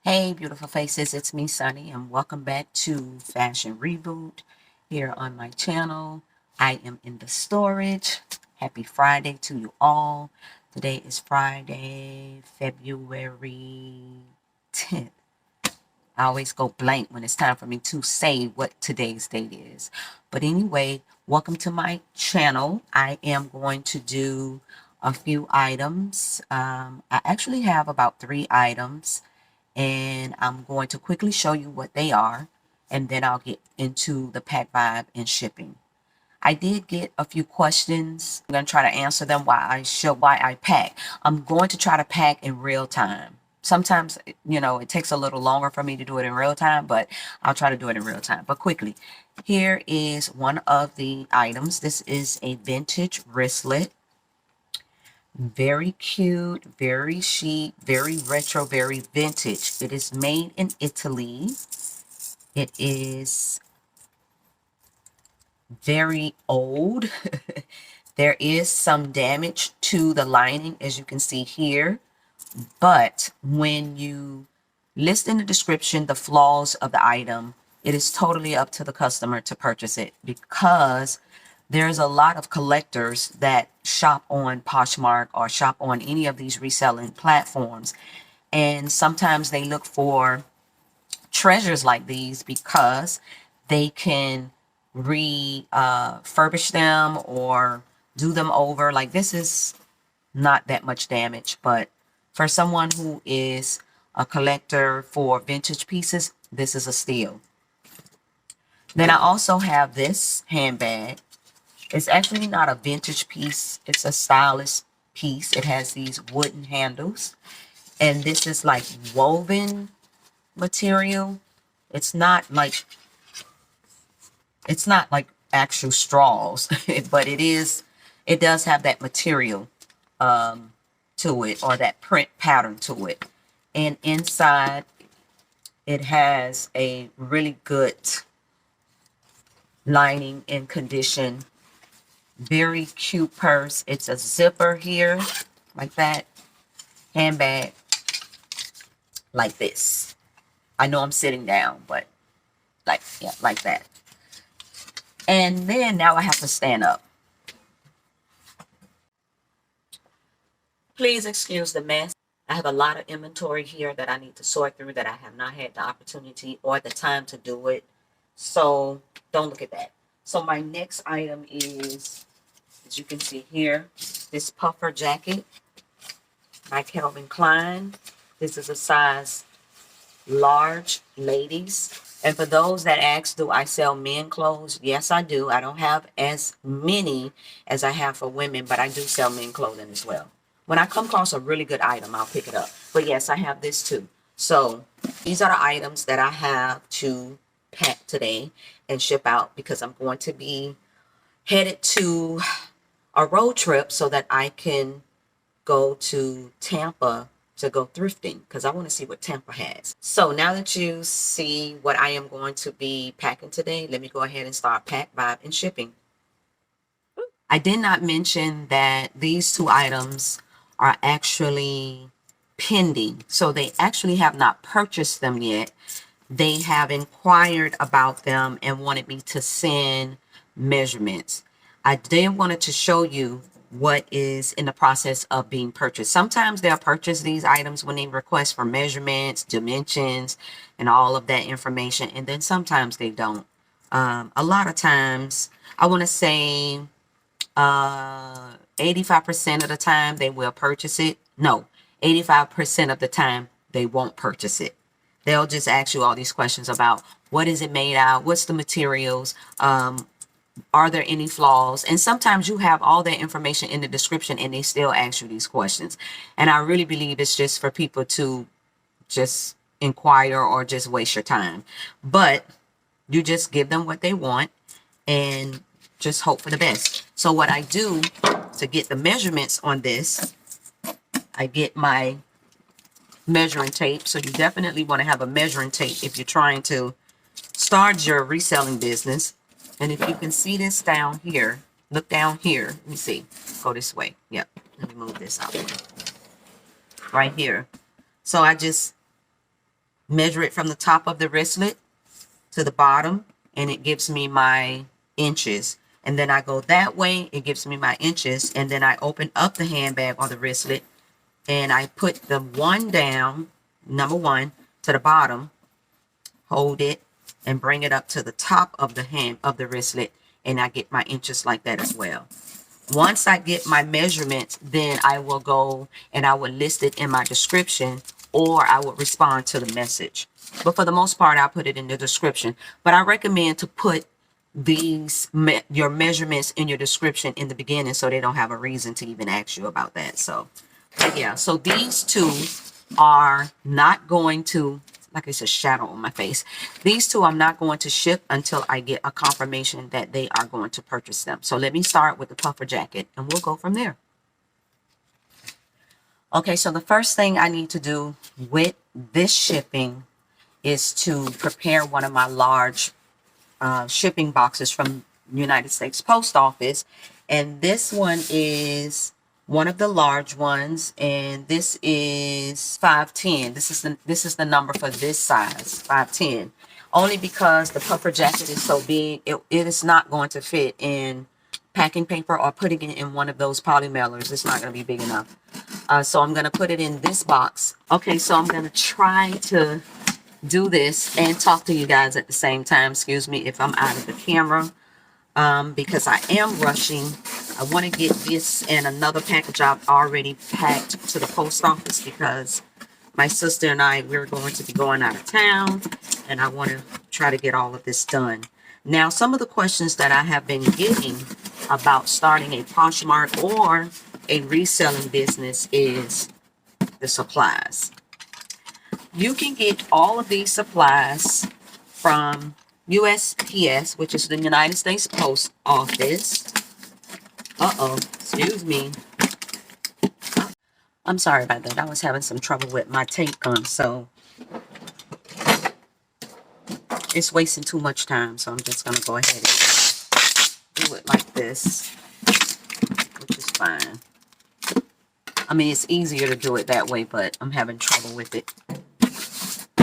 Hey, beautiful faces, it's me, Sunny, and welcome back to Fashion Reboot here on my channel. I am in the storage. Happy Friday to you all. Today is Friday, February 10th. I always go blank when it's time for me to say what today's date is. But anyway, welcome to my channel. I am going to do a few items. I actually have about 3 items, and I'm going to quickly show you what they are, and then I'll get into the pack vibe and shipping. I did get a few questions. I'm going to try to answer them while I pack. I'm going to try to pack in real time. Sometimes, it takes a little longer for me to do it in real time, but I'll try to do it in real time. But quickly, here is one of the items. This is a vintage wristlet. Very cute, very chic, very retro, very vintage. It is made in Italy. It is very old. There is some damage to the lining, as you can see here. But when you list in the description the flaws of the item, it is totally up to the customer to purchase it, because there's a lot of collectors that shop on Poshmark or shop on any of these reselling platforms. And sometimes they look for treasures like these because they can refurbish them or do them over. Like, this is not that much damage, but for someone who is a collector for vintage pieces, this is a steal. Then I also have this handbag. It's actually not a vintage piece. It's a stylish piece. It has these wooden handles, and this is like woven material. It's not like actual straws, but it does have that material to it, or that print pattern to it. And inside it has a really good lining and condition. Very cute purse. It's a zipper here, like that. Handbag, like this. I know I'm sitting down, but yeah, like that. And then now I have to stand up. Please excuse the mess. I have a lot of inventory here that I need to sort through that I have not had the opportunity or the time to do it. So don't look at that. So my next item is, as you can see here, this puffer jacket by Calvin Klein. This is a size large, ladies. And for those that ask, do I sell men clothes? Yes, I do. I don't have as many as I have for women, but I do sell men clothing as well. When I come across a really good item, I'll pick it up. But yes, I have this too. So these are the items that I have to pack today and ship out, because I'm going to be headed to a road trip so that I can go to Tampa to go thrifting, because I want to see what Tampa has. So now that you see what I am going to be packing today, let me go ahead and start pack, vibe, and shipping. I did not mention that these 2 items are actually pending. So they actually have not purchased them yet. They have inquired about them and wanted me to send measurements. I then wanted to show you what is in the process of being purchased. Sometimes they'll purchase these items when they request for measurements, dimensions, and all of that information. And then sometimes they don't. A lot of times, I want to say 85% of the time they will purchase it. No, 85% of the time they won't purchase it. They'll just ask you all these questions about what is it made out, what's the materials, are there any flaws? And sometimes you have all that information in the description and they still ask you these questions. And I really believe it's just for people to just inquire or just waste your time. But you just give them what they want and just hope for the best. So what I do to get the measurements on this, I get my measuring tape. So you definitely want to have a measuring tape if you're trying to start your reselling business. And if you can see this down here, look down here. Let me see. Go this way. Yep. Let me move this out. Right here. So I just measure it from the top of the wristlet to the bottom, and it gives me my inches. And then I go that way, it gives me my inches, and then I open up the handbag or the wristlet, and I put the one down, number one, to the bottom, hold it, and bring it up to the top of the hand of the wristlet, and I get my inches like that as well. Once I get my measurements, then I will go and I will list it in my description, or I would respond to the message. But for the most part, I'll put it in the description. But I recommend to put your measurements in your description in the beginning, so they don't have a reason to even ask you about that. So yeah, so these two are not going to, like it's a shadow on my face. These two I'm not going to ship until I get a confirmation that they are going to purchase them. So let me start with the puffer jacket and we'll go from there. Okay, so the first thing I need to do with this shipping is to prepare one of my large shipping boxes from United States Post Office. And this one is one of the large ones, and this is 510. This is the number for this size, 510. Only because the puffer jacket is so big, it is not going to fit in packing paper or putting it in one of those poly mailers. It's not going to be big enough. So I'm going to put it in this box. Okay, so I'm going to try to do this and talk to you guys at the same time. Excuse me if I'm out of the camera, because I am rushing. I want to get this and another package I've already packed to the post office, because my sister and we're going to be going out of town, and I want to try to get all of this done. Now, some of the questions that I have been getting about starting a Poshmark or a reselling business is the supplies. You can get all of these supplies from USPS, which is the United States Post Office. Excuse me. I'm sorry about that. I was having some trouble with my tape gun, so it's wasting too much time. So I'm just going to go ahead and do it like this, which is fine. I mean, it's easier to do it that way, but I'm having trouble with it.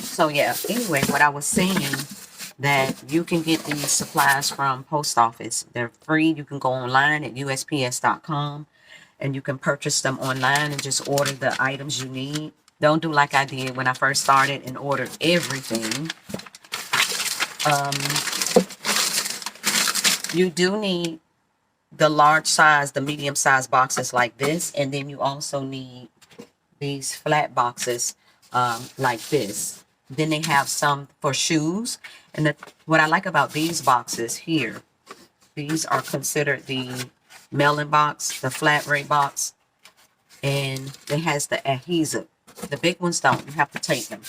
So yeah, anyway, what I was saying, that you can get these supplies from post office. They're free. You can go online at USPS.com and you can purchase them online and just order the items you need. Don't do like I did when I first started and ordered everything. You do need the large size, the medium size boxes like this, and then you also need these flat boxes like this. Then they have some for shoes. And what I like about these boxes here, these are considered the mailing box, the flat rate box, and it has the adhesive. The big ones don't. You have to tape them.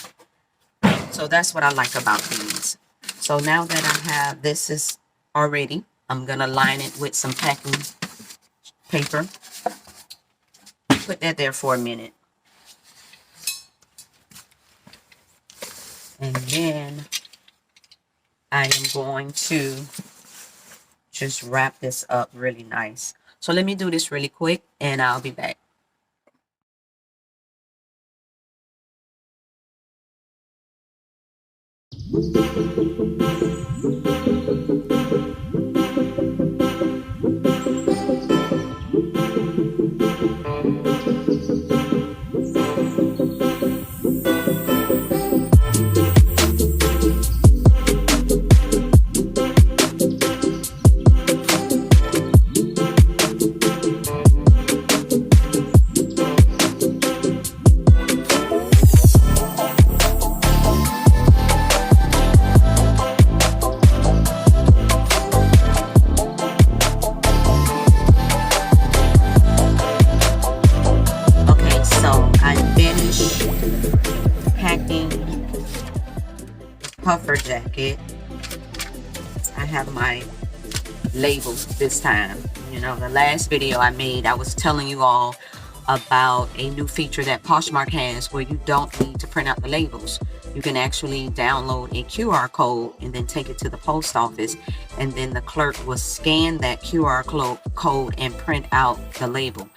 So that's what I like about these. So now that I have this is already, I'm going to line it with some packing paper. Put that there for a minute. And then I am going to just wrap this up really nice. So let me do this really quick and I'll be back. Puffer jacket. I have my labels this time. You know, the last video I made, I was telling you all about a new feature that Poshmark has where you don't need to print out the labels. You can actually download a QR code and then take it to the post office, and then the clerk will scan that QR code and print out the label.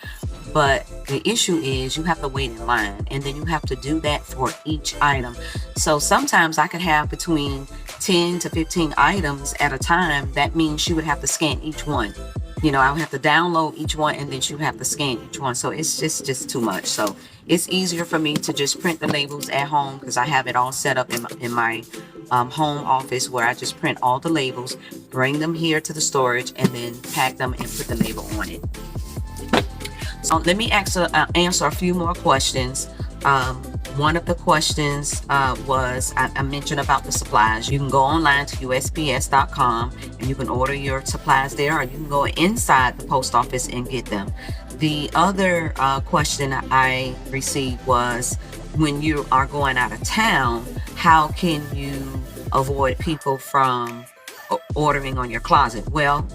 But the issue is you have to wait in line, and then you have to do that for each item. So sometimes I could have between 10 to 15 items at a time. That means she would have to scan each one. I would have to download each one, and then she would have to scan each one. So it's just too much. So it's easier for me to just print the labels at home, because I have it all set up in my home office, where I just print all the labels, bring them here to the storage, and then pack them and put the label on it. So let me answer a few more questions. One of the questions was, I mentioned about the supplies. You can go online to USPS.com and you can order your supplies there, or you can go inside the post office and get them. The other question I received was, when you are going out of town, how can you avoid people from ordering on your closet? Well,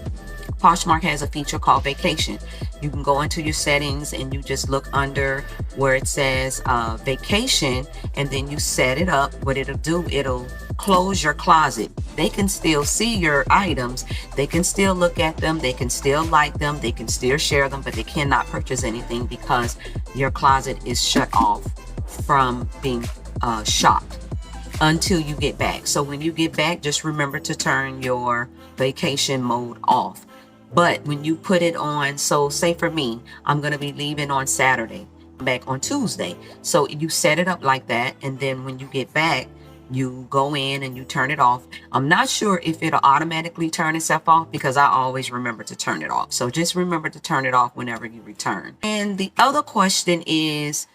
Poshmark has a feature called vacation. You can go into your settings and you just look under where it says vacation, and then you set it up. What it'll do, it'll close your closet. They can still see your items. They can still look at them. They can still like them. They can still share them, but they cannot purchase anything because your closet is shut off from being shopped until you get back. So when you get back, just remember to turn your vacation mode off. But when you put it on, so say for me, I'm going to be leaving on Saturday, back on Tuesday. So you set it up like that. And then when you get back, you go in and you turn it off. I'm not sure if it'll automatically turn itself off, because I always remember to turn it off. So just remember to turn it off whenever you return. And the other question is,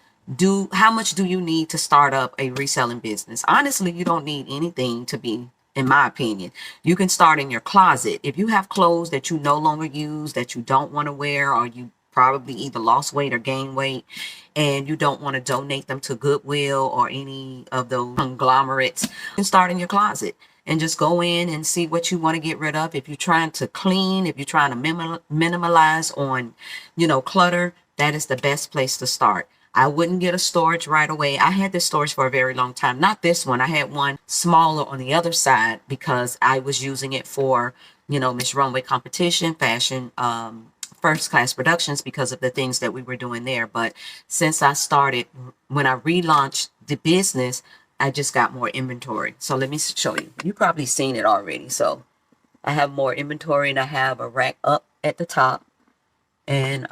how much do you need to start up a reselling business? Honestly, you don't need anything to be, in my opinion. You can start in your closet. If you have clothes that you no longer use, that you don't want to wear, or you probably either lost weight or gained weight, and you don't want to donate them to Goodwill or any of those conglomerates, you can start in your closet and just go in and see what you want to get rid of. If you're trying to clean, if you're trying to minimalize on, clutter, that is the best place to start. I wouldn't get a storage right away. I had this storage for a very long time. Not this one. I had one smaller on the other side because I was using it for, Miss Runway competition, fashion, first class productions, because of the things that we were doing there. But since I started, when I relaunched the business, I just got more inventory. So let me show you. You've probably seen it already. So I have more inventory, and I have a rack up at the top. And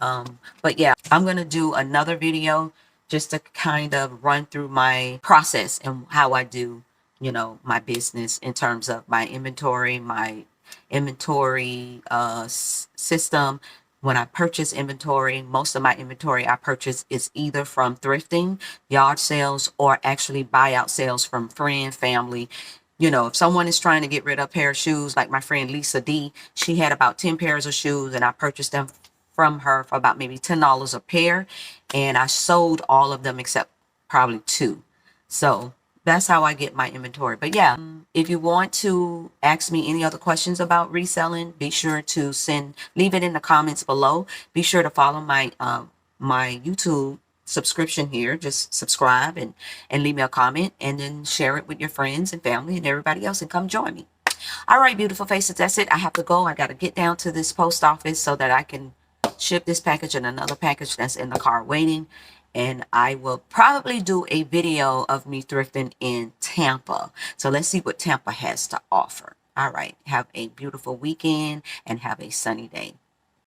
but yeah, I'm gonna do another video just to kind of run through my process and how I do, my business in terms of my inventory system. When I purchase inventory, most of my inventory I purchase is either from thrifting, yard sales, or actually buyout sales from friend, family. If someone is trying to get rid of a pair of shoes, like my friend Lisa D, she had about 10 pairs of shoes, and I purchased them from her for about maybe $10 a pair, and I sold all of them except probably 2. So that's how I get my inventory. But yeah, if you want to ask me any other questions about reselling, be sure to leave it in the comments below. Be sure to follow my my YouTube subscription here. Just subscribe and leave me a comment, and then share it with your friends and family and everybody else, and come join me. All right, beautiful faces, that's it. I have to go. I got to get down to this post office so that I can ship this package and another package that's in the car waiting. And I will probably do a video of me thrifting in Tampa. So let's see what Tampa has to offer. All right. Have a beautiful weekend and have a sunny day.